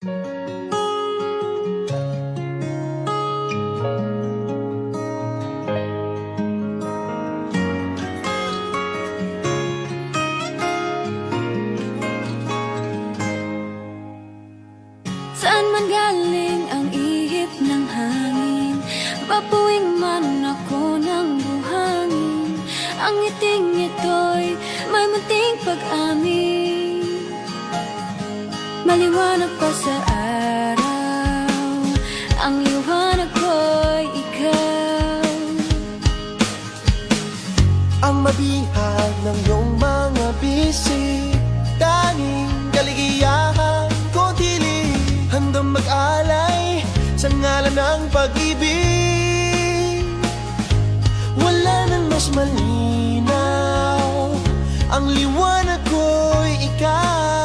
Saan man galing ang ihip ng hangin, babuing man ako ng buhangin. Ang ngiting ito'y may munting pag-amin, maliwanag pa sa araw, ang liwanag ko'y ikaw. Ang mabihag ng iyong mga bisig, tanging kaligayahan ko tili, handang mag-alay sa ngalan ng pag-ibig. Wala nang mas malinaw, ang liwanag ko'y ikaw.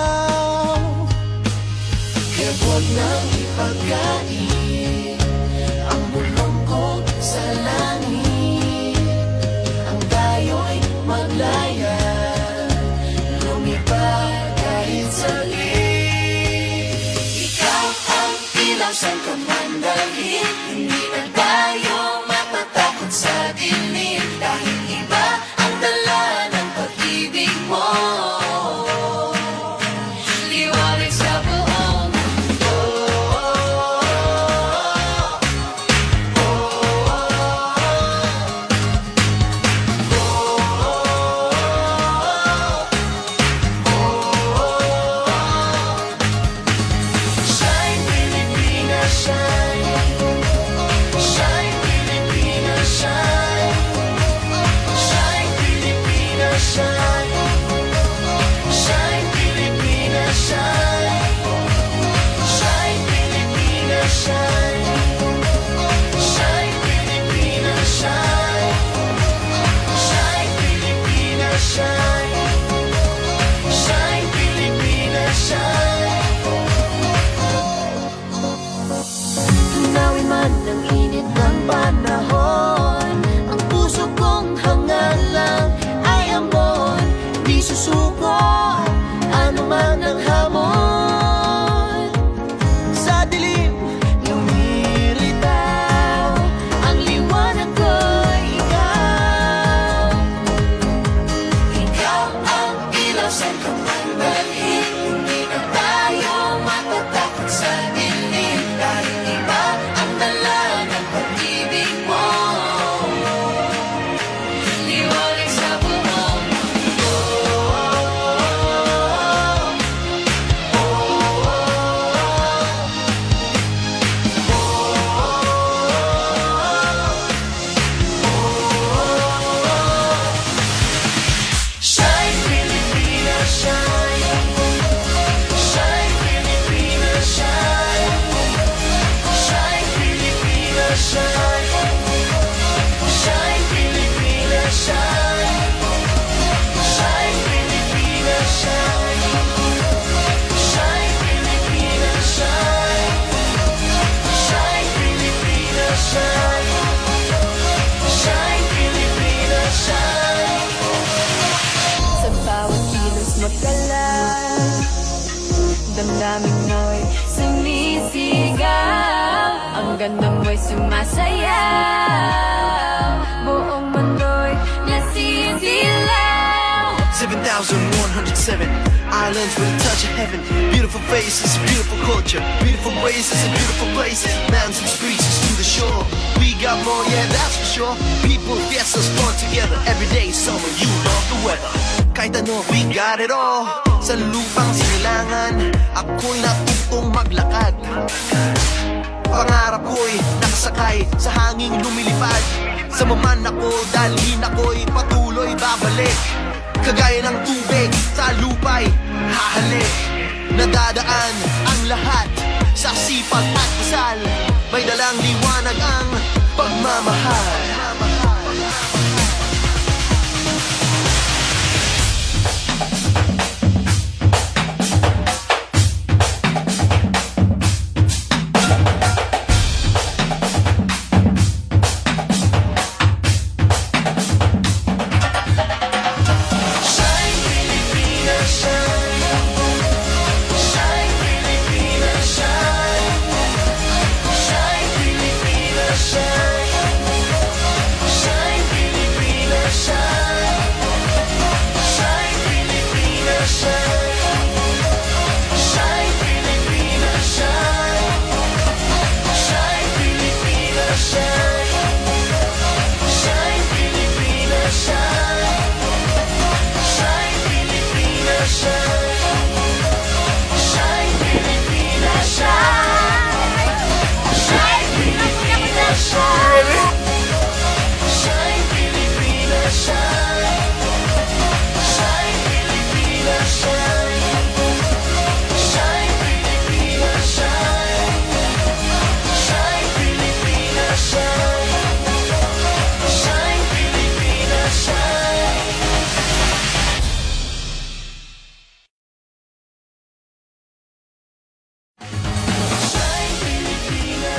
Kaya huwag nang ipagkain ang bulong ko sa langit, ang tayo'y maglaya, lumipad kahit saglit. Ikaw ang ilaw saan ka man dalhin, hindi na tayo matatakot sa dilim, dahil iba ang dala ng pag-ibig mo. Liwanag sa buong mundo. Shine Pilipinas, shine. Shine Pilipinas, shine. Shine Pilipinas, shine. Shine Pilipinas, shine. Shine Pilipinas, shine. Shine Pilipinas, shine. Shine Pilipinas, shine. Shine Pilipinas, shine. Tunawin man ang init ng panahon, ang puso kong hangal lang ay ambon, di susuko ano man ang hamon. Sa dilim lumilitaw, ang liwanag ko'y ikaw. Ikaw ang ilaw saan ka man dalhin, hindi na tayo matatakot sa dilim, dahil iba ang dala ng pag-ibig mo. Liwanag sa buong mundo. Shine Pilipinas, shine. Shine Pilipinas, shine. Shine Pilipinas, shine. Shine Pilipinas, shine. Shine Pilipinas, shine. Shine Pilipinas, shine. Shine Pilipinas, shine. Shine Pilipinas, shine. Sa bawat kilos magdala, damdamin mo'y sumisigaw, ang ganda mo'y sumasayaw, buong mundo'y nasisilaw. 7,107 islands with a touch of heaven. Beautiful faces, beautiful culture, beautiful races and beautiful places. Mountains, beaches to the shore. We got more, yeah, that's for sure. People, fiestas, fun together. Every day, summer, you love the weather. Kahit ano, we got it all. Sa lupang sinilangan, ako'y natutong maglakad. Pangarap ko'y nakasakay sa hanging lumilipad. Sa maman ako, dalhin ako'y patuloy babalik. Kagaya ng tubig sa lupa'y hahalik. Nadadaan ang lahat sa sipag at dasal. May dalang liwanag ang pagmamahal. Shine Pilipinas, shine. Shine Pilipinas, shine.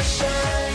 shine.